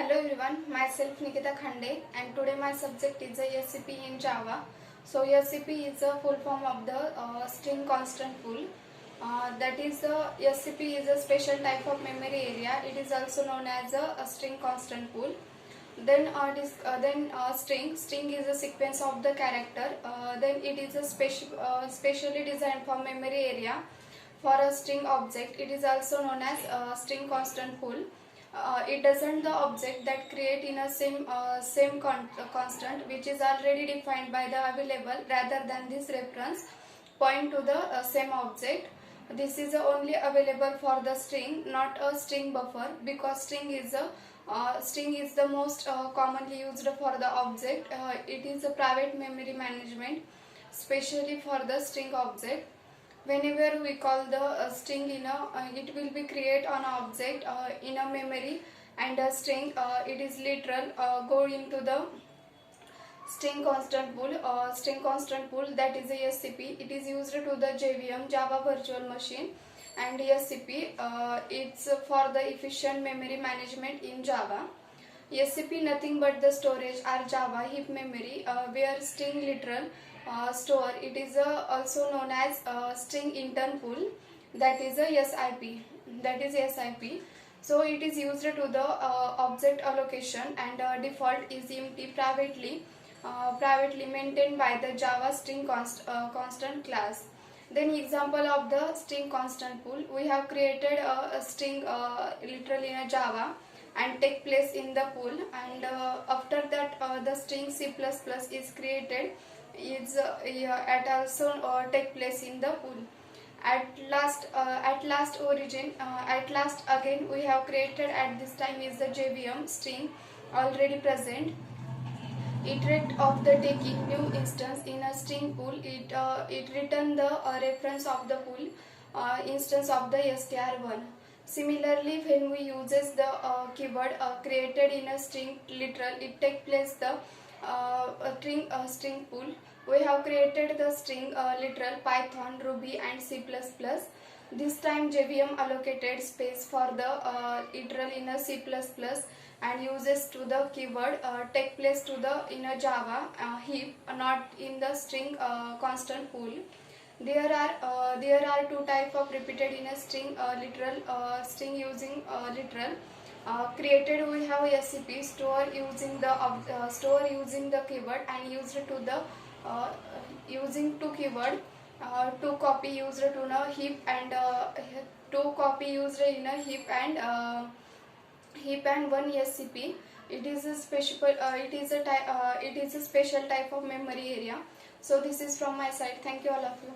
Hello everyone, myself Nikita Khande and today my subject is a SCP in Java. So SCP is a full form of the string constant pool. That is SCP is a special type of memory area. It is also known as a string constant pool. Then string is a sequence of the character. Then it is a specially designed for memory area for a string object. It is also known as string constant pool. It doesn't the object that create in a same constant which is already defined by the available rather than this reference point to the same object. This is only available for the string, not a string buffer, because string is the most commonly used for the object. It is a private memory management, especially for the string object. Whenever we call the string in a it will be create an object in a memory, and a string it is literal go into the string constant pool, that is a SCP. It is used to the JVM, Java Virtual Machine, and SCP it's for the efficient memory management in Java. SCP nothing but the storage or Java heap memory where string literal store. It is also known as string intern pool, that is a SIP. So it is used to the object allocation, and default is empty privately maintained by the Java string constant class. Then example of the string constant pool, we have created a string literally in a Java and take place in the pool, and after that the string C++ is created, is at also take place in the pool. At last again we have created at this time is the JVM string already present. Iterate of the taking new instance in a string pool, it return the reference of the pool instance of the str1. Similarly, when we uses the keyword created in a string literal, it take place the string pool. We have created the string literal Python, Ruby and C++. This time JVM allocated space for the literal in a C++ and uses to the keyword take place to the in a Java heap, not in the string constant pool. There are two type of repeated in a string literal string using literal. Created we have SCP store using the keyword and used to the using two keyword, two copy used to a heap, and two copy used in a heap and one SCP. It is a special type of memory area. So this is from my side. Thank you all of you.